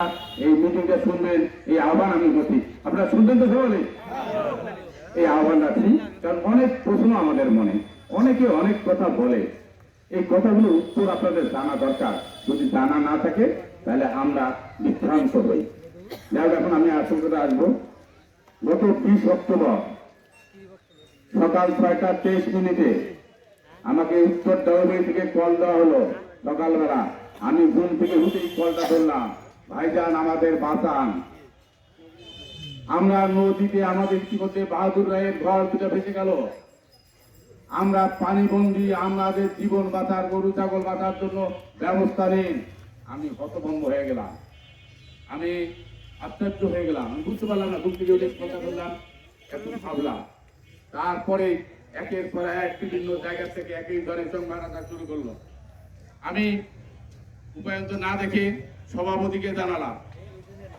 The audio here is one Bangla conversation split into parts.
এই মিটিংটা শুনবেন, এই আহ্বান আমি করছি। আপনারা শুনবেন তো সকলে? এই আহ্বান রাখছি, কারণ অনেক প্রশ্ন আমাদের মনে, অনেকে অনেক কথা বলে। এই কথাগুলো উত্তর আপনাদের জানা দরকার। যদি জানা না থাকে তাহলে আমরা বিভ্রান্ত হই। যাই এখন আমি আসল কথা আসবো। গত 20 অক্টোবর সকাল 6টা 23 মিনিটে আমাকে উত্তর ডাউবাড়ি থেকে কল দেওয়া হলো সকালবেলা। আমি ঘুম থেকে উঠেই কলটা ধরলাম, ভাইজান আমাদের বাঁচান, আমরা নদীতে আমাদের ইতিমধ্যে বাহাদুর রায়ের ঘর দুটো ভেসে গেল, আমরা পানিবন্দী, আমাদের জীবন বাঁচার, গরু ছাগল বাঁচার জন্য ব্যবস্থা নেই। আমি হতভম্ব হয়ে গেলাম, আমি আশ্চর্য হয়ে গেলাম, আমি বুঝতে পারলাম না। ঘুম থেকে উঠে কথা বললাম, একটু ভাবলাম। তারপরে একের পর এক বিভিন্ন জায়গা থেকে একই ধরনের সংবাদ আসা শুরু করলো। আমি উপায়ন্ত না দেখে সভাপতিকে জানালাম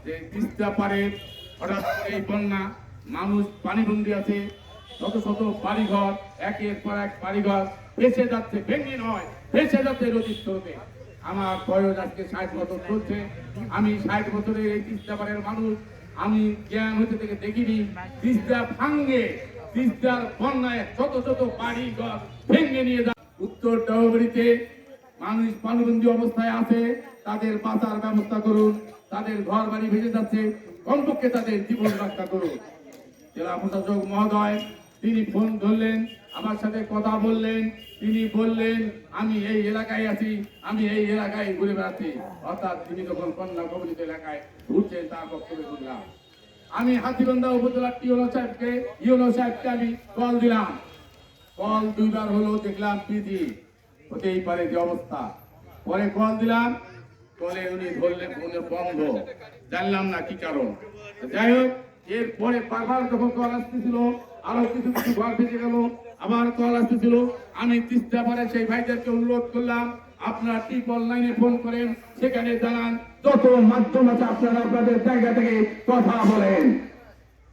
যে তিস্তা পারে হঠাৎ এই বন্যা, মানুষ পানিবন্দী আছে, শত শত বাড়িঘর, একের পর এক বাড়িঘর ভেসে যাচ্ছে, ভেঙে নয় ভেসে যাচ্ছে নদীর স্রোতে। আমার বয়স আজকে 60 বছর চলছে। আমি 60 বছরের এই তিস্তা পাড়ের মানুষ। আমি জ্ঞান হতে থেকে দেখিনি তিস্তা ভাঙ্গে, তিস্তার বন্যায় শত শত বাড়িঘর ভেঙে নিয়ে যায়। উত্তর ডাউবাড়িতে মানুষ পানিবন্দী অবস্থায় আছে, তাদের বাঁচার ব্যবস্থা করুন। তাদের ঘর বাড়ি ভেসে যাচ্ছে, কমপক্ষে তাদের জীবন রক্ষা করুন। জেলা প্রশাসক মহোদয় তিনি ফোন ধরলেন, আমার সাথে কথা বললেন। তিনি বললেন আমি এই এলাকায় আছি, আমি এই এলাকায় ঘুরে বেড়াচ্ছি। অর্থাৎ তিনি যখন বন্যা কবলিত এলাকায় ঘুরছেন তার বক্তব্য শুনলাম। আমি হাতীবান্ধা উপজেলার ইউনো সাহেবকে আমি কল দিলাম। কল 2বার হলো, দেখলাম বিধি, হতেই পারে যে অবস্থা। পরে কল দিলাম, কলে উনি ধরলেন ফোনে বন্ধ, জানলাম না কি কারণ। যাই হোক, এরপরে বারবার যখন কল আসতেছিল, আরো কিছু কিছু ঘর ভেসে গেল, আবার কল আসতেছিল। আমি তিস্তা পারে সেই ভাইদেরকে অনুরোধ করলাম, আপনারা ট্রিপল লাইনে ফোন করেন, সেখানে জানান, যত মাধ্যম আছে আপনারা আপনাদের জায়গা থেকে কথা বলেন।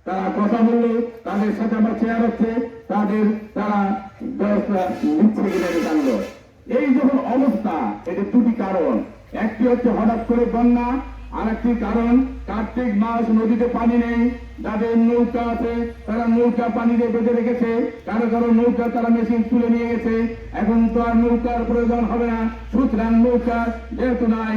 তারা কথা বললো, তাদের সাথে আমার চেয়ার হচ্ছে, তারা ব্যবস্থা নিচ্ছে কিনা জানলো। এই যখন অবস্থা, এটা দুটি কারণ। একটি হচ্ছে হঠাৎ করে বন্যা, আর একটি কারণ কার্তিক মাস, নদীতে পানি নেই। যাদের নৌকা আছে তারা নৌকা পানিতে বেঁধে রেখেছে, কারো কারো নৌকা তারা মেশিন তুলে নিয়ে গেছে। এখন তো আর নৌকার প্রয়োজন হবে না, সুতরাং নৌকা যেহেতু নাই,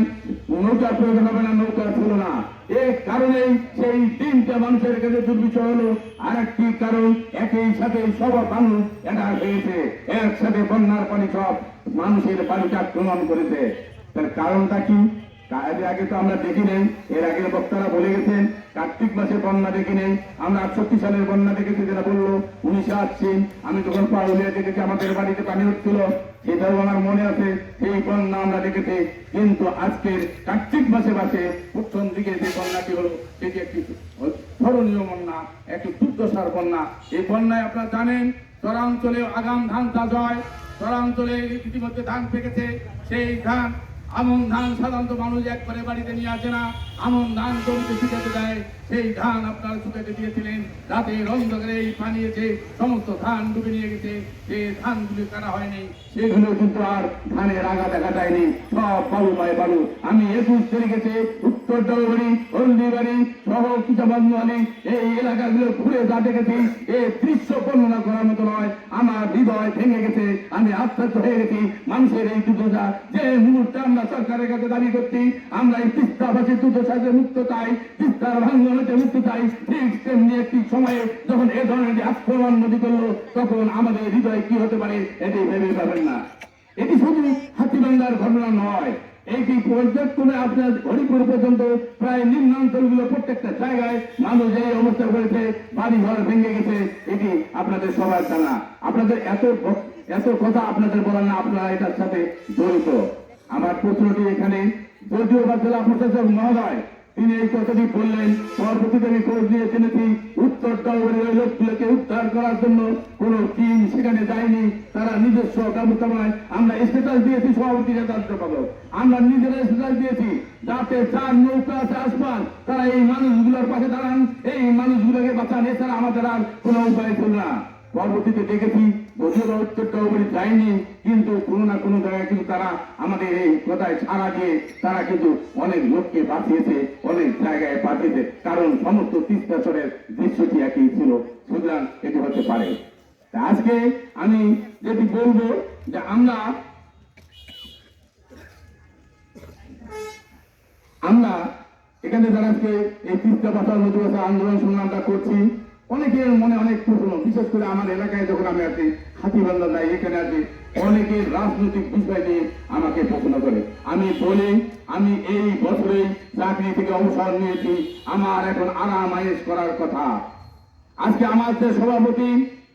নৌকার প্রয়োজন হবে না, নৌকা ছিল না। এই কারণেই সেই 3টা মানুষের কাছে দুর্বিষহ হলো। আর একটি কারণ, একই সাথে সব মানুষ এটা হয়েছে, একসাথে বন্যার পানি সব মানুষের বাড়িতে আক্রমণ করেছে। তার কারণটা কি? এর আগে তো আমরা দেখি নেই, এর আগের বক্তারা বলে গেছেন কার্তিক মাসে বন্যা দেখি নেই, আমরা 68 সালের বন্যা দেখেছি, যেটা বললো 1980। আমি যখন পাউলিয়া দেখেছি, আমাদের বাড়িতে পানি হচ্ছিল, সেটাও আমার মনে আছে, সেই বন্যা আমরা দেখেছি। কিন্তু আজকের কার্তিক মাসে প্রথম দিকে যে বন্যাটি হলো, সেটি একটি স্মরণীয় বন্যা, একটি দুর্দশার বন্যা। এই বন্যায় আপনারা জানেন চরাঞ্চলে আগাম ধান চাষ হয়, চরাঞ্চলে ইতিমধ্যে ধান পেকেছে। সেই ধান, আমন ধান সাধারণত মানুষ একবারে বাড়িতে নিয়ে আসে না, আমন ধান জমিতে শুকাতে দেয়। সেই ধান আপনারা শুকাতে দিয়েছিলেন, রাতের অন্ধকারে এই পানি এসে সমস্ত ধান ডুবে নিয়ে গেছে। যে ধানগুলি কাটা হয়নি, সেগুলো কিন্তু আর ধানের আগা দেখা যায়নি, সব বালু পায় বালু। আমি 21 তারিখে উত্তর ডাউবাড়ি, হলদিবাড়ি সহ কিশোরগঞ্জ এই এলাকাগুলো ঘুরে যা দেখেছি, এই দৃশ্য বর্ণনা করার মতো নয়। আমার হৃদয় ভেঙে গেছে, আমি আশ্চর্য হয়ে গেছি মানুষের এই দুর্দশা। যে মুহূর্তে আমরা সরকারের কাছে দাবি করছি আমরা এই তিস্তাবাসী দুর্দশাকে মুক্ত চাই, তিস্তার ভাঙ্গন হতে মুক্ত চাই, ঠিক তেমনি একটি সময়ে যখন এ ধরনের যে আক্রমণ নদী করলো, তখন আমাদের হৃদয় কি হতে পারে এটি ভেবে পাবেন না। এটি শুধু হাতীবান্ধার ঘটনা নয়, এইটি পর্যটনে আপনার হরিপুর পর্যন্ত প্রায় নিম্নাঞ্চলগুলো প্রত্যেকটা জায়গায় মানুষ এই অবস্থা করেছে, বাড়ি ঘর ভেঙে গেছে। এটি আপনাদের সবার জানা, আপনাদের এত কথা আপনাদের বলার না, আপনারা এটার সাথে জড়িত। আমার প্রশ্নটি এখানে, যদিও বা জেলা প্রশাসক মহোদয় তিনি এই কথাটি বললেন, পরবর্তীতে আমি খোঁজ নিয়ে জেনেছি উত্তর ডাউবাড়ির লোকগুলোকে উদ্ধার করার জন্য কোন টিম সেখানে যায়নি, তারা নিজস্ব ব্যবস্থাপনায়। আমরা স্ট্যাটাস দিয়েছি, সভাপতি নেতৃত্ব পাবো, আমরা নিজেরা স্ট্যাটাস দিয়েছি, যাতে যার নৌকা আছে আসবান তারা এই মানুষগুলোর পাশে দাঁড়ান, এই মানুষগুলোকে বাঁচান, এছাড়া আমাদের আর কোনো উপায় ছিল না। পরবর্তীতে দেখেছি যদিও বা উত্তরটা উপরে যায়নি, কিন্তু কোনো না কোনো জায়গায় কিন্তু তারা আমাদের এই কথায় ছাড়া দিয়ে তারা কিন্তু অনেক লোককে বাঁচিয়েছে, অনেক জায়গায় পাঠিয়েছে, কারণ সমস্ত তিস্তাচরের দৃশ্যটি একই ছিল। সুতরাং এটি হতে পারে। আজকে আমি যেটি বলবো যে আমরা এখানে যারা আজকে এই তিস্তা বাঁচাও নদী বাঁচাও আন্দোলন সংগ্রামটা করছি, অনেকের মনে অনেক প্রশ্ন, বিশেষ করে আমার এলাকায় যখন আমি আছি, হাতিবান্ধা যাই, এখানে আছি, অনেকের রাজনৈতিক বিষয় নিয়ে আমাকে প্রশ্ন করে। আমি বলি, আমি এই বছরেই চাকরি থেকে অবসর নিয়েছি, আমার এখন আরাম আয়েশ করার কথা। আজকে আমার যে সভাপতি,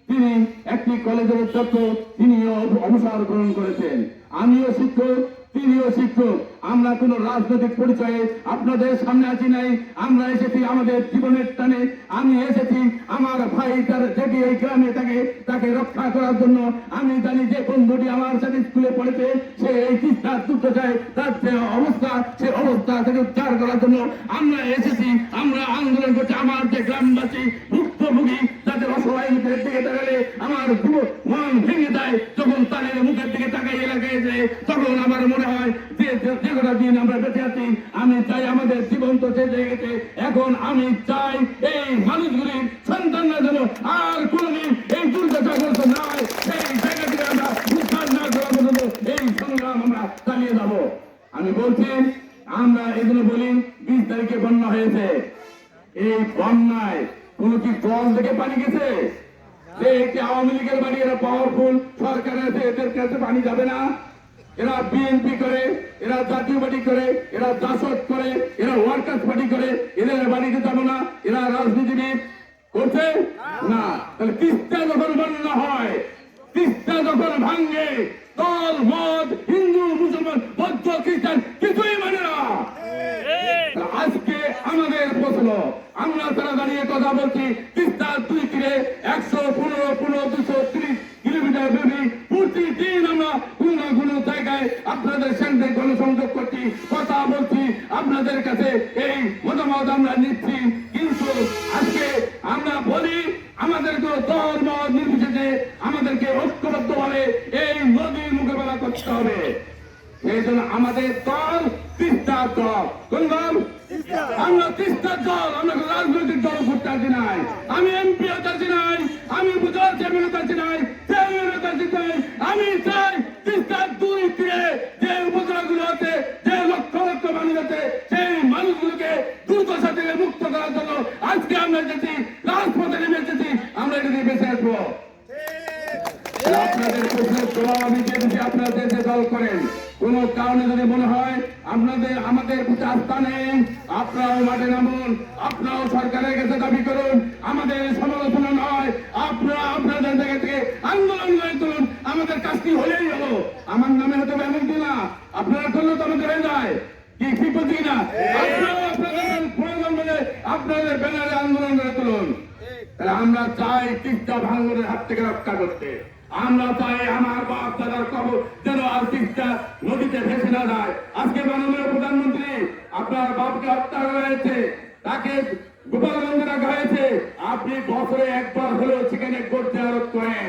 তিনি একটি কলেজের অধ্যক্ষ, তিনিও অবসর গ্রহণ করেছেন। আমিও শিক্ষক, তিনিও শিক্ষক। আমরা কোন রাজনৈতিক পরিচয়ে আপনাদের সামনে আছি নাই। আমরা এসেছি আমাদের জীবনের টানে। আমি এসেছি আমার ভাই তার যেটি এই গ্রামে থাকে তাকে রক্ষা করার জন্য। আমি জানি যে বন্ধুটি আমার সাথে স্কুলে পড়েছে, সে এই তিস্তার যুদ্ধ চায়, তার যে অবস্থা, সে অবস্থা থেকে উদ্ধার করার জন্য আমরা এসেছি। আমরা আন্দোলন করছি। আমার যে গ্রামবাসী ভুক্তভোগী, তাদের অসহায় মুখের দিকে তাকালে আমার মন ভেঙে যায়। যখন তাদের মুখের দিকে তাকাই এলাকায় যায়, তখন আমার মনে হয় যে কটা দিন আমরা বেঁচে আছি, আমি চাই আমাদের জীবন তো শেষ হয়ে গেছে। এখন আমি চাই এই মানুষগুলির সন্তানরা যেন আর কোনদিন এই দুর্দশাগ্রস্ত না হয়, সেই জায়গা থেকে আমরা উদ্ধার না করা পর্যন্ত এই সংগ্রাম আমরা চালিয়ে যাব। আমি বলছি, আমরা এই জন্য বলি 20 তারিখে বন্যা হয়েছে। এই বন্যায় কোন কি জল থেকে পানি গেছে? যে একটি আওয়ামী লীগের বাড়ি, এরা পাওয়ারফুল সরকার আছে, এদের কাছে পানি যাবে না? এরা বিএনপি করে, এরা জাতীয় পার্টি করে, এরা জাসদ করে, এরা ওয়ার্কার্স পার্টি করে, এদের বাড়িতে যাবো না? এরা রাজনীতিবিদ করছে না? তাহলে তিস্তা যখন বন্যা হয়, তিস্তা যখন ভাঙ্গে, দল মত হিন্দু মুসলমান বৌদ্ধ খ্রিস্টান কিছুই মানে না। আজকে আমাদের প্রশ্ন, আমরা তারা দাঁড়িয়ে কথা বলছি, তিস্তার 2 তীরে 115-230 কিলোমিটার ব্যাপী প্রতিদিন আমরা কোন না কোন জায়গায় আপনাদের সঙ্গে গণসংযোগ করছি, কথা বলছি, আপনাদের কাছে এই মতামত আমরা নিচ্ছি। কিন্তু আজকে আমরা বলি, আমাদের কোন দল মত নির্বিশেষে আমাদেরকে ঐক্যবদ্ধভাবে এই নদীর মোকাবেলা করতে হবে। সেই জন্য আমাদের দল তিস্তার দল। কোন দল? আমরা তিস্তার দল। আমরা রাজনৈতিক দল করতে আসি নাই। আমি এমপি হতে আসি নাই, আমি বুঝার চেয়ারম্যান হতে আসি নাই, চেয়ারম্যান হতে আসি নাই। আমি চাই তিস্তার 2 তীরে যে উপজেলাগুলো আছে, যে লক্ষ লক্ষ মানুষ আছে, সেই মানুষগুলোকে দুর্দশা থেকে মুক্ত করার জন্য আজকে আমরা এসেছি, রাজপথে নেমে এসেছি। আমরা এটা দিয়ে বেঁচে আসবো। আপনাদের প্রশ্নের জবাব আমি দিয়ে দিচ্ছি। আপনারা যে দল করেন, কোন কারণে যদি মনে হয় আপনাদের আমাদের প্রতি আস্থা নেই, আপনারাও মাঠে নামুন, আপনারাও সরকারের কাছে দাবি করুন। আমাদের সমালোচনা নয়, আপনারা আপনাদের জায়গা থেকে আন্দোলন গড়ে তুলুন। আমাদের কাজটি হলেই হলো, আমার নামে হতে হবে এমন কিনা, আপনারা করলে তো আমাদের হয়ে যায় কি, ঠিক বলছি কিনা? আপনারাও আপনাদের প্রয়োজন বলে আপনাদের ব্যানারে আন্দোলন গড়ে তুলুন। তাহলে আমরা চাই তিস্তা ভাঙনের হাত থেকে রক্ষা করতে। আমরা চাই আমার বাপ দাদার কবর যেন আর তিস্তা নদীতে ভেসে না যায়। আজকে মাননীয় প্রধানমন্ত্রী, আপনার বাপকে হত্যা করা হয়েছে, তাকে গোপালগঞ্জে রাখা হয়েছে। আপনি বছরে একবার হলেও সেখানে করতে আরোপ করেন,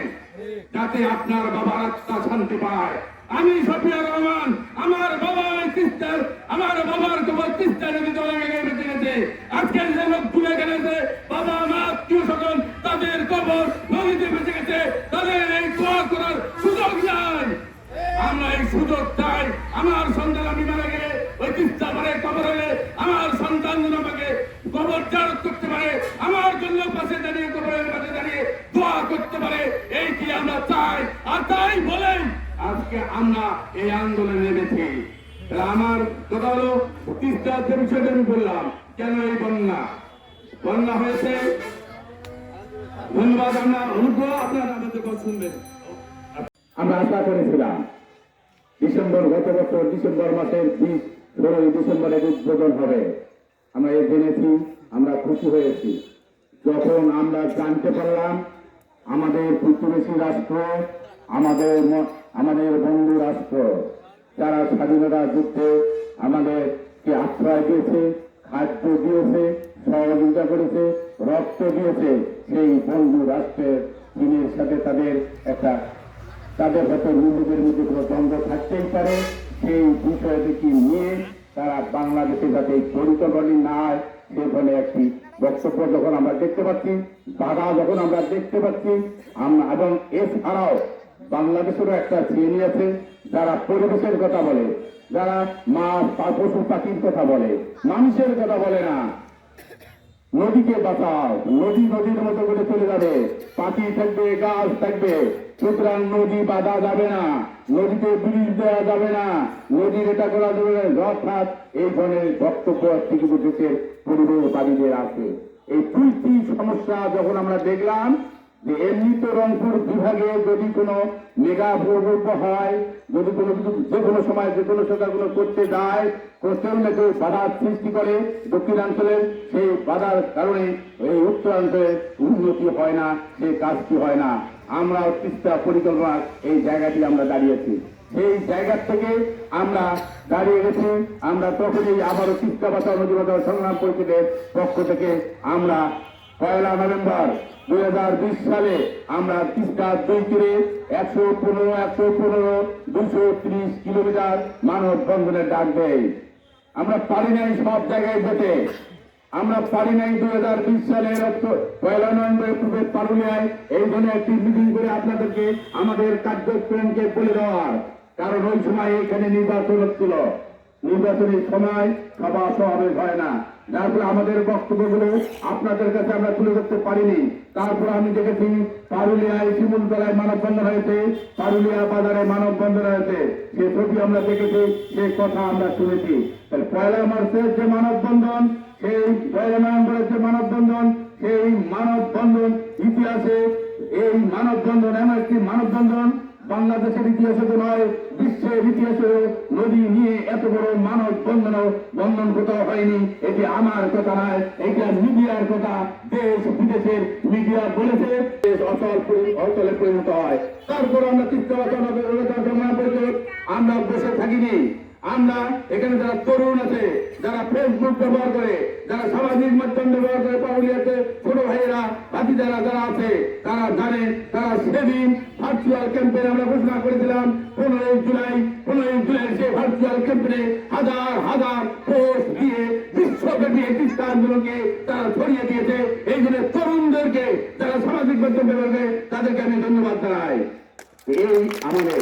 যাতে আপনার বাবার আত্মা শান্তি পায়। আমি শফিয়া রহমান, আমার বাবা তিস্তার, আমার বাবার কবর তিস্তা নদীতে বেঁচে গেছে। আজকে যে লোক ভুলে গেছে বাবা আমার আত্মীয় সকল, তাদের কবর নদীতে বেঁচে গেছে, তাদের এই দোয়া করার সুযোগ নাই। আমরা এই সুযোগ চাই। আমার সন্তান, আমি মারা গেলে ওই তিস্তা পারে কবর হলে আমার সন্তান যেন আমাকে কবর জারত করতে পারে, আমার জন্য পাশে দাঁড়িয়ে, কবরের পাশে দাঁড়িয়ে দোয়া করতে পারে। এই কি আমরা চাই। আর তাই বলেন আজকে আমরা এই আন্দোলনে নেমেছি। আমার কথা হলো, তিস্তার যে বিষয়টা আমি বললাম, কেন এই বন্যা হয়েছে। ধন্যবাদ। আমরা অনুগ্রহ আপনারা আমাদের কথা শুনবেন। আমরা আশা করেছিলাম গত বছর ডিসেম্বর মাসের 16 ডিসেম্বরে উদ্বোধন হবে। আমরা এ জেনেছি, আমরা খুশি হয়েছি। যখন আমরা জানতে পারলাম আমাদের প্রতিবেশী রাষ্ট্র, আমাদের বন্ধু রাষ্ট্র, যারা স্বাধীনতা যুদ্ধে আমাদেরকে আশ্রয় দিয়েছে, খাদ্য দিয়েছে, সহযোগিতা করেছে, রক্ত দিয়েছে, সেই বন্ধু রাষ্ট্রের চীনের সাথে তাদের হয়তো নিজেদের মধ্যে কোনো দ্বন্দ্ব থাকতেই পারে। সেই বিষয়টিকে নিয়ে তারা বাংলাদেশে যাতে পরিকল্পনা না হয় সে ধরনের একটি বক্তব্য যখন আমরা দেখতে পাচ্ছি, বাধা যখন আমরা দেখতে পাচ্ছি, এবং এছাড়াও বাংলাদেশেরও একটা শ্রেণী আছে যারা পরিবেশের কথা বলে, যারা মাছ পশু পাখির কথা বলে, মানুষের কথা বলে না। নদীকে বাঁচাও, নদীর মতো করে চলে যাবে, পাখি থাকবে, গাছ থাকবে, সুতরাং নদী বাঁধা যাবে না, নদীতে ব্রিজ দেওয়া যাবে না, নদীর এটা করা যাবে না। অর্থাৎ এই ধরনের বক্তব্য থেকে বুঝেছে পরিবেশবাদীদের আছে। এই দুইটি সমস্যা যখন আমরা দেখলাম যে এমনি তো রংপুর বিভাগে যদি কোনো মেগা প্রকল্প হয়, যদি কোনো কিছু যে কোনো সময় যে কোনো সরকারগুলো করতে যায়, কেউ না কেউ বাধার সৃষ্টি করে দক্ষিণাঞ্চলের, সেই বাধার কারণে এই উত্তরাঞ্চলে উন্নতি হয় না, সেই কাজটি হয় না। আমরা তিস্তা পরিকল্পনার এই জায়গাটি আমরা দাঁড়িয়েছি, সেই জায়গা থেকে আমরা দাঁড়িয়ে গেছি। আমরা তখনই আবারও তিস্তা বাঁচাও নদী বাঁচাও সংগ্রাম পরিষদের পক্ষ থেকে আমরা 1 নভেম্বর 2020 সালে আমরা তিস্তার 2 তীরে 115 কিলোমিটার মানব বন্ধনের ডাক দেই। আমরা পারি নাই সব জায়গায় যেতে, আমরা পারি নাই 2020 সালের 1 নভেম্বরের পূর্বে পারুলিয়ায় এই ধরনের একটি মিটিং করে আপনাদেরকে আমাদের কার্যক্রমকে বলে দেওয়ার, কারণ ওই সময় এখানে নির্বাচন হচ্ছিল। নির্বাচনের সময় সভা সমাবেশ হয় না, যার ফলে আমাদের বক্তব্যগুলো আপনাদের কাছে আমরা তুলে ধরতে পারিনি। তারপর আমি দেখেছি পারুলিয়ায় শিমুলতলায় মানববন্ধন হয়েছে, পারুলিয়া বাজারে মানববন্ধন হয়েছে, সে ছবি আমরা দেখেছি, সে কথা আমরা শুনেছি। তাহলে 1 মার্চের যে মানববন্ধন, সেই 1 নভেম্বরের যে মানববন্ধন, সেই মানববন্ধন ইতিহাসে এই মানববন্ধন এমন একটি মানববন্ধন বাংলাদেশের ইতিহাসে তো নয়, বিশ্বের ইতিহাসে নদী নিয়ে এত বড় মানব বন্ধন কোথাও হয়নি। এটি আমার কথা নয়, এটা মিডিয়ার কথা। দেশ বিদেশের মিডিয়া বলেছে দেশ অচলে পরিণত হয়। তারপর আমরা আমরা বসে থাকিনি। আমরা এখানে যারা তরুণ আছে, যারা ফেসবুক ব্যবহার করে, যারা সামাজিক মাধ্যম ব্যবহার করে, পাউলিয়াতে ছোট ভাইয়েরা ভাতিজারা যারা আছে তারা জানে, তারা সেদিন ভার্চুয়াল ক্যাম্পেইন আমরা ঘোষণা করেছিলাম 15 জুলাই সেই ভার্চুয়াল ক্যাম্পেইনে হাজার পোস্ট দিয়ে বিশ্বব্যাপী তিস্তা আন্দোলনকে তারা ছড়িয়ে দিয়েছে। এই জন্য তরুণদেরকে যারা সামাজিক মাধ্যম ব্যবহার করে তাদেরকে আমি ধন্যবাদ জানাই। এই আমাদের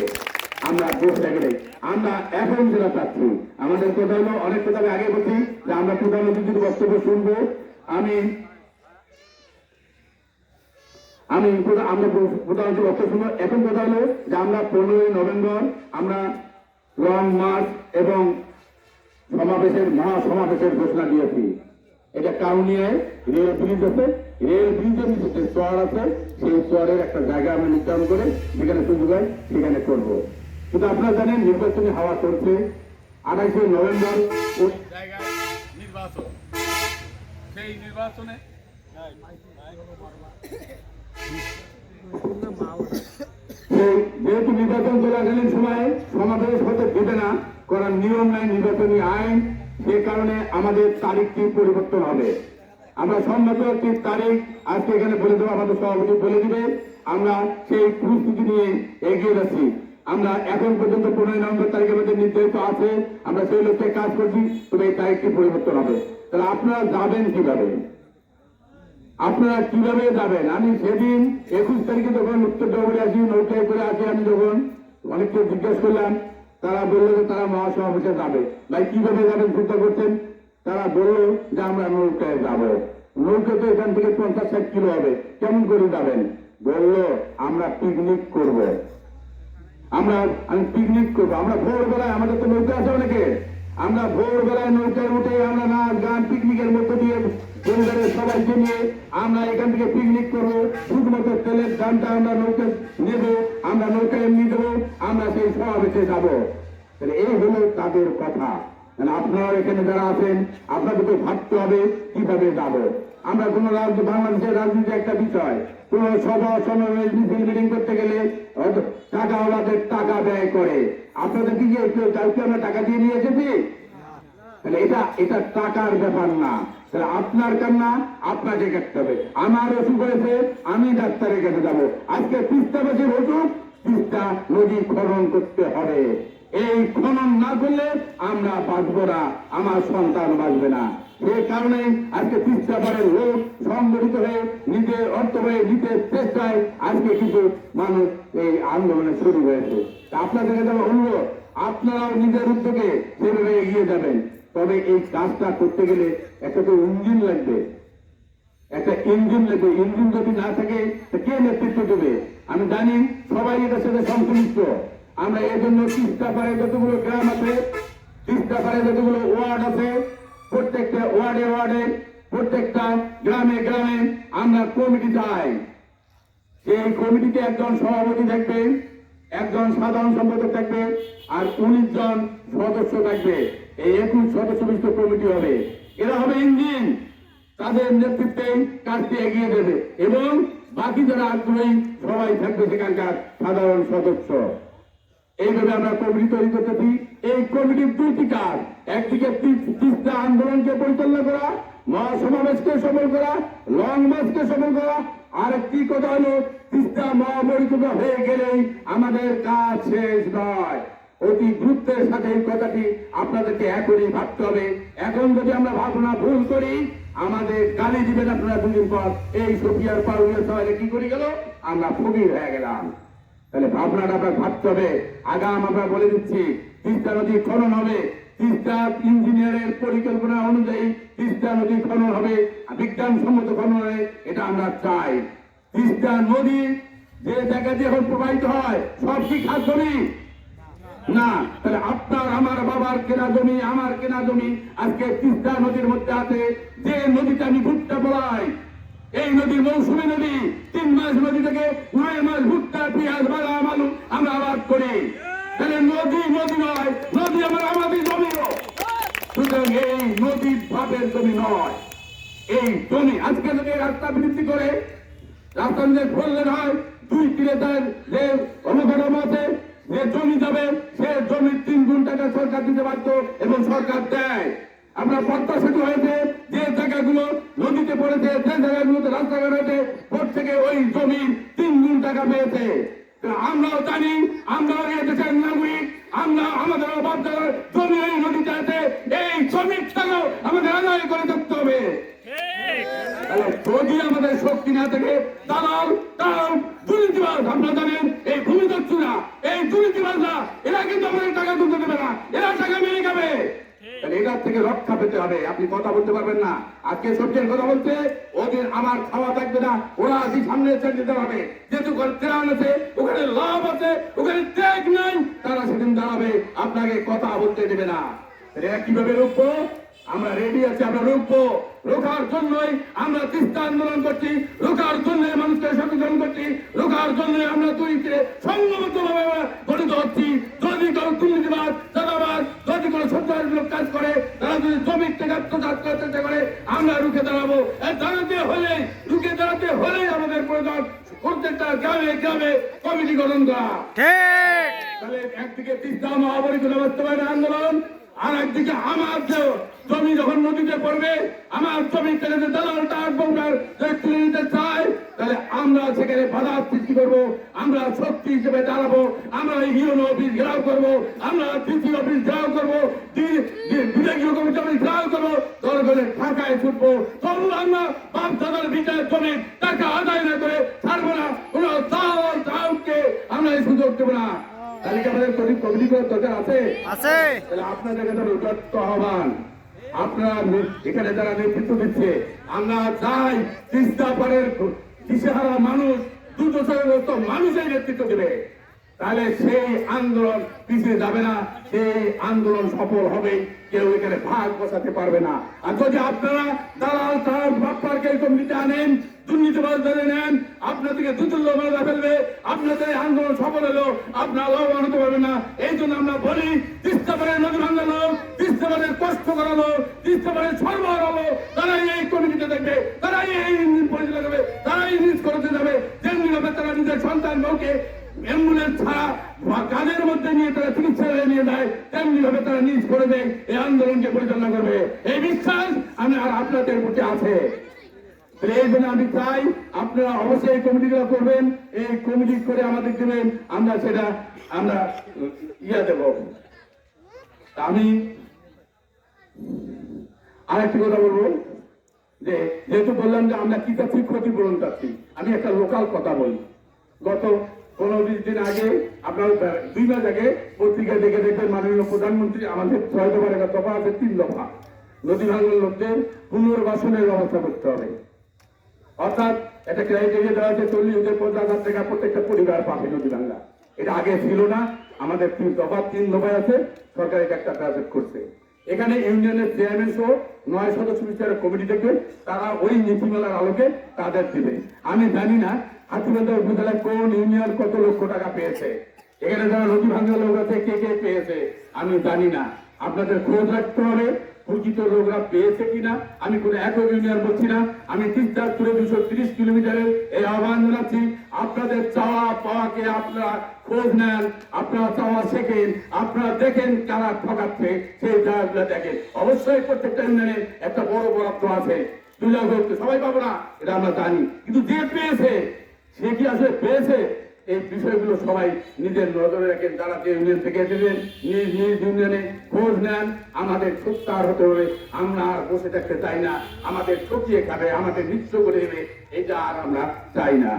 আমরা বসে গেলে আমরা এখন যেটা চাচ্ছি, আমাদের কথা হলো, অনেক কথা আমি আগে বলছি যে আমরা প্রধানমন্ত্রীর বক্তব্য শুনবো। আমরা প্রধানমন্ত্রীর বক্তব্য শুনবো। এখন কথা হলো যে আমরা 15 নভেম্বর আমরা লং মার্চ এবং মহাসমাবেশের ঘোষণা দিয়েছি। এটা কাউনিয়ায় রেল ব্রিজ আছে, রেল ব্রিজের নিচে চর আছে, সেই চরের একটা জায়গা আমরা নির্ধারণ করে যেখানে সুযোগ হয় সেখানে করবো। কিন্তু আপনারা জানেন নির্বাচনী হাওয়া চলছে। 28 নভেম্বর ওই জায়গায় নির্বাচন, সেই নির্বাচনে যেহেতু নির্বাচন চলাকালীন সময় সমাবেশ হতে দেবে না, করার নিয়ম নাই, নির্বাচনী আইন, সে কারণে আমাদের তারিখটি পরিবর্তন হবে। আমরা সম্মত একটি তারিখ আজকে এখানে বলে দেবো, আমাদের সভাপতি বলে দিবে। আমরা সেই প্রস্তুতি নিয়ে এগিয়ে যাচ্ছি। আমরা এখন পর্যন্ত 15 নভেম্বর তারিখের মধ্যে নির্ধারিত আছে, আমরা সেই লক্ষ্যে কাজ করছি, তবে এই তারিখটি পরিবর্তন হবে। তাহলে আপনারা যাবেন কিভাবে, আপনারা কিভাবে যাবেন? আমি সেদিন 21 তারিখে যখন উত্তরডবরে আসি, নৌকায় করে আসি, আমি যখন অনেককে জিজ্ঞেস করলাম, তারা বললো যে তারা মহাসমাবেশে যাবে। ভাই কিভাবে যাবেন চিন্তা করছেন? তারা বললো যে আমরা নৌকায় যাব। নৌকা তো এখান থেকে 50-60 কিলো হবে, কেমন করে যাবেন? বললো আমরা পিকনিক করব। আমি পিকনিক করবো। আমরা ভোরবেলায়, আমাদের তো নৌকা আছে অনেকে, আমরা ভোরবেলায় নৌকায় উঠে আমরা নাচ গান পিকনিকের মধ্যে দিয়ে পরিবারের সবাইকে নিয়ে আমরা এখান থেকে পিকনিক করবো। শুধুমাত্র তেলের দামটা আমরা নৌকা নেবো, আমরা নৌকা এমনি দেবো, আমরা সেই সমাবেশে যাবো। তাহলে এই হলো তাদের কথা। আপনারা এখানে যারা আছেন আপনাদেরকে ভাবতে হবে কিভাবে যাব। আমরা কোন বাংলাদেশের রাজনীতি একটা বিষয়, কোন সভা সমাবেশ মিটিং করতে গেলে টাকাওয়ালাদের টাকা ব্যয় করে। আপনাদের কি কাউকে আমরা টাকা দিয়ে নিয়ে এসেছি? তাহলে এটা টাকার ব্যাপার না। তাহলে আপনার কান্না আপনাকে কাটতে হবে। আমার অসুখ হয়েছে, আমি ডাক্তারের কাছে যাব। আজকে তিস্তাবাসীর অসুখ, তিস্তা নদী খনন করতে হবে। এই খনন না করলে আমরা বাঁচব না, আমার সন্তান বাঁচবে না। সেই কারণে আজকে তিস্তা পারের লোক সংগঠিত হয়ে নিজের অর্থ হয়ে নিজের চেষ্টায় আজকে কিন্তু মানুষ এই আন্দোলনে শুরু হয়েছে। তা আপনাদের কাছে আমার অনুরোধ, আপনারাও নিজের উদ্যোগে সেভাবে এগিয়ে যাবেন। তবে এই কাজটা করতে গেলে একটা তো ইঞ্জিন লাগবে, একটা ইঞ্জিন লাগবে। ইঞ্জিন যদি না থাকে তো কে নেতৃত্ব দেবে? আমি জানি সবাই এটার সাথে সংশ্লিষ্ট। আমরা এর জন্য তিস্তা পারে যতগুলো গ্রাম আছে, তিস্তা পারে যতগুলো ওয়ার্ড আছে, প্রত্যেকটা ওয়ার্ডে ওয়ার্ডে, প্রত্যেকটা গ্রামে গ্রামে আমরা কমিটি চাই। এই কমিটিতে একজন সভাপতি থাকবে, একজন সাধারণ সম্পাদক থাকবে, আর 19 জন সদস্য থাকবে। এই 21 সদস্য বিশিষ্ট কমিটি হবে। এরা হবে ইঞ্জিন, তাদের নেতৃত্বে কাজটি এগিয়ে দেবে এবং বাকি যারা আগ্রহী সবাই থাকবে সেখানকার সাধারণ সদস্য। এইভাবে আমরা কমিটি তৈরি করতেছি। এই কমিটির দুটি কাজ, একদিকে তিস্তা আন্দোলনকে পরিচালনা করা, মহাসমাবেশকে সফল করা, লং মার্চকে সফল করা। আর একটি কথা হলো তিস্তা মহাপরিচালনা হয়ে গেলেই আমাদের কাজ শেষ নয়। অতি গুরুত্বের সাথে এই কথাটি আপনাদেরকে এখনই ভাবতে হবে। এখন যদি আমরা ভাবনা ভুল করি, আমাদের গালি দিবেন আপনারা দুদিন পর, এই সফিয়ার পারুলের সবাই কি করে গেল, আমরা ফকির হয়ে গেলাম। তাহলে ভাবনাটা আপনার ভাবতে হবে। আগাম আমরা বলে দিচ্ছি, তিস্তা নদী খনন হবে, তিস্তা ইঞ্জিনিয়ারের পরিকল্পনা অনুযায়ী তিস্তা নদী খনন হবে, বিজ্ঞানসম্মত খনন হবে, এটা আমরা চাই। তিস্তা নদী যে জায়গা দিয়ে এখন প্রবাহিত হয় সব কি খাস জমি না? তাহলে আপনার আমার বাবার কেনা জমি, আমার কেনা জমি আজকে তিস্তা নদীর মধ্যে আছে। যে নদীটা আমি ভুট্টা বলাই, এই নদীর মৌসুমী নদী, 3 মাস নদী থেকে 9 মাস ভুট্টা, পেঁয়াজ, বাদাম, আলু আমরা আবাদ করি। তাহলে নদী নদী নয়, নদী আমাদের জমিও। সুতরাং এই নদী বাপের জমি নয়। এই জমি আজকে যদি রাস্তা বৃদ্ধি করে, রাস্তা যদি খুললে হয়, 2 তীরে তার যে অনুকাঠামো আছে, যে জমি যাবে সে জমির 3 গুণ টাকা সরকার দিতে বাধ্য এবং সরকার দেয়। আমরা পদ্মা সেতু হয়েছে, যে জায়গাগুলো নদীতে পড়েছে, যে জায়গাগুলোতে রাস্তাঘাট হয়েছে, প্রত্যেকে ওই জমির 3 গুণ টাকা পেয়েছে। আমরাও জানি, আমরাও এই দেশের নাগরিক, আমরা আমাদের বাপদাদার জমি এই নদীতে আছে, এই জমির টাকাও আমাদের আদায় করে থাকতে হবে। যদি আমাদের শক্তি না থাকে, দালাল দুর্নীতিবাজ, আপনারা জানেন এই ভূমিদস্যুরা, এই দুর্নীতিবাজরা, এরা কিন্তু আমাদের টাকা তুলতে দেবে না, এরা টাকা মেরে খাবে। এটার থেকে রক্ষা পেতে হবে। আপনি কথা বলতে পারবেন না। আজকে সবচেয়ে কথা বলতে ওদের আমার খাওয়া থাকবে না, ওরা আসি সামনে ছেড়ে দিতে হবে। যেহেতু ত্রাণ আছে, ওখানে লাভ আছে, ওখানে ত্যাগ নাই, তারা সেদিন দাঁড়াবে, আপনাকে কথা বলতে দেবে না। এরা কিভাবে রুখবো? আমরা রেডি আছি, আমরা রুখবো। রোখার জন্যই আমরা তিস্তা আন্দোলন করছি, রোখার জন্য মানুষকে সচেতন করছি, রোখার জন্য আমরা তৈরিতে সংঘবদ্ধভাবে গঠিত হচ্ছি। যদি কোনো দুর্নীতিবাদ, চাঁদাবাদ, যদি কোনো সন্ত্রাসমূলক কাজ করে, তারা যদি জমির থেকে আত্মসাৎ করার চেষ্টা করে, আমরা রুখে দাঁড়াবো। রুখে দাঁড়াতে হলেই আমাদের প্রয়োজন প্রত্যেকটা গ্রামে গ্রামে কমিটি গঠন করা। তাহলে একদিকে তিস্তা মহাপরিচালনা বাস্তবায়ন আন্দোলন, আর একদিকে আমার জমি যখন নদীতে পড়বে, আমার জমি থেকে যে দালালটা তুলে নিতে চায়, তাহলে আমরা সেখানে বাধা সৃষ্টি করবো, আমরা শক্তি হিসেবে দাঁড়াবো। আমরা ইউনো অফিস ঘেরাও করবো, আমরা ডিসি অফিস ঘেরাও করবো, বিভাগীয় কমিটি অফিস ঘেরাও করবো, দরকারে ঢাকায় ছুটবো। তবু আমরা বাপ দাদার বিচার জমি টাকা আদায় না করে ছাড়বো না। কোন দালালকে আমরা এই সুযোগ দেবো না। তালিকা আমাদের কমিটি করার দরকার আছে। তাহলে আপনাদের কাছে উদাত্ত আহ্বান, আপনারা এখানে যারা নেতৃত্ব দিচ্ছে, আমরা চাই তিস্তা পারের দিশেহারা মানুষ, দুর্দশাগ্রস্ত মানুষের নেতৃত্ব দেবে। তাহলে সেই আন্দোলন পিছিয়ে যাবে না, সেই আন্দোলন সফল হবে। কেউ এখানে ভাগ বসাতে পারবে না। আর যদি আপনারা দালাল বাপ্পারকে কমিটিতে আনেন, দুর্নীতিবাজদের নেন, আপনাদেরকে দুতুল্য মেলা ফেলবে, আপনাদের আন্দোলন সফল হলো, আপনারা লাভবান হতে পারবে না। এই জন্য আমরা বলি, তিস্তা পারের নদী ভাঙানো, তিস্তা পারের কষ্ট করানো, তিস্তা পারের সরবরাহ হলো, তারাই এই কমিটিতে দেখবে, তারাই এই পরিচালনা করবে, তারাই নিজ করতে যাবে। যেমনি ভাবে তারা নিজের সন্তান বউকে অ্যাম্বুলেন্স ছাড়া কাজের মধ্যে নিয়ে তারা চিকিৎসালয়ে নিয়ে যায়, তেমনি ভাবে তারা নিজ করবে এই আন্দোলনকে পরিচালনা করবে, এই বিশ্বাস আমি আর আপনাদের প্রতি আছে। এই জন্য আমি চাই আপনারা অবশ্যই কমিটিগুলো করবেন, এই কমিটি করে আমাদের দেবেন, আমরা সেটা আমরা দেব। আমি আরেকটি কথা বলবো, যে যেহেতু বললাম যে আমরা কি চাচ্ছি, ক্ষতিপূরণ চাচ্ছি, আমি একটা লোকাল কথা বলি। গত 15-20 দিন আগে, আপনার 2 মাস আগে পত্রিকায় দেখে দেখবেন মাননীয় প্রধানমন্ত্রী আমাদের 6 দফার একটা দফা আছে, 3 দফা নদী ভাঙন লোকদের পুনর্বাসনের ব্যবস্থা করতে হবে। অর্থাৎ একটা ক্রাইটেরিয়া দেওয়া আছে 40,000-50,000 টাকা প্রত্যেকটা পরিবার পাবে নদী ভাঙ্গা। এটা আগে ছিল না, আমাদের 3 দফায় আছে, সরকার এটা একটা প্রাজেক্ট করছে। এখানে ইউনিয়নের চেয়ারম্যান সহ 9 সদস্য বিশিষ্ট কমিটি থেকে তারা ওই নীতিমালার আলোকে তাদের দিবে। আমি জানি না হাতিবান্ধা উপজেলায় কোন ইউনিয়ন কত লক্ষ টাকা পেয়েছে, এখানে যারা নদী ভাঙ্গা লোক আছে কে কে পেয়েছে আমি জানি না। আপনাদের খোঁজ রাখতে হবে প্রকৃত লোকরা পেয়েছে কিনা। আমি কোনো একক ইউনিয়ন বলছি না, আমি 230 কিলোমিটারের এই আহ্বান জানাচ্ছি। আপনাদের চাওয়া পাওয়াকে আপনারা খোঁজ নেন, আপনারা চাওয়া শেখেন, আপনারা দেখেন কারা ঠকাচ্ছে সেই জায়গাগুলো দেখেন। অবশ্যই প্রত্যেকটা ইউনিয়নে একটা বড় বরাদ্দ আছে, 2 লাখ সবাই পাবো না এটা আমরা জানি, কিন্তু যে পেয়েছে সে কি আসলে পেয়েছে এই বিষয়গুলো সবাই নিজের নজরে রাখেন। যারা যে ইউনিয়ন থেকে এসেছেন নিজ নিজ ইউনিয়নে খোঁজ নেন। আমাদের সুস্থার হতে হবে, আমরা আর বসে থাকতে চাই না, আমাদের ঠকিয়ে খাবে, আমাদের নিঃস্ব করে দেবে, এটা আর আমরা চাই না।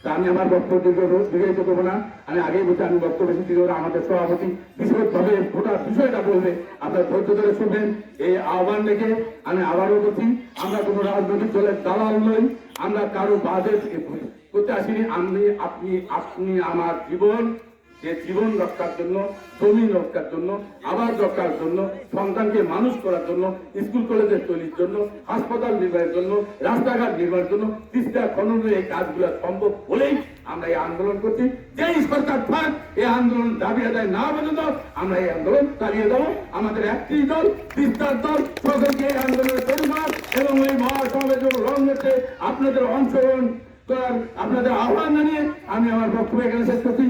তা আমি আমার বক্তব্য দীর্ঘায়িত করবো না, আমি আগেই বলছি আমি বক্তব্য বেশি দীর্ঘ না। আমাদের সভাপতি বিশদভাবে গোটা বিষয়টা বলবে, আপনার ধৈর্য ধরে শুনবেন। এই আহ্বান রেখে আমি আবারও বলছি, আমরা কোনো রাজনৈতিক দলের দালাল নই, আমরা কারো বাদে করতে আসিনি। আপনি আমার জীবন, যে জীবন রক্ষার জন্য, জমি রক্ষার জন্য, আবাস রক্ষার জন্য, সন্তানকে মানুষ করার জন্য, স্কুল কলেজের তৈরির জন্য, হাসপাতাল নির্মাণের জন্য, রাস্তাঘাট নির্মাণের জন্য, তিস্তা খননের এই কাজগুলো সম্ভব বলেই আমরা এই আন্দোলন করছি। যেই সরকার থাক এই আন্দোলন দাবি আদায় না পর্যন্ত আমরা এই আন্দোলন চালিয়ে দেবো। আমাদের একটি দল, তিস্তার দল, সকলকে এই আন্দোলনের পরিবার এবং এই মহাসমাবেশ রং হচ্ছে আপনাদের অংশগ্রহণ করার আপনাদের আহ্বান জানিয়ে আমি আমার বক্তব্য এখানে শেষ করছি।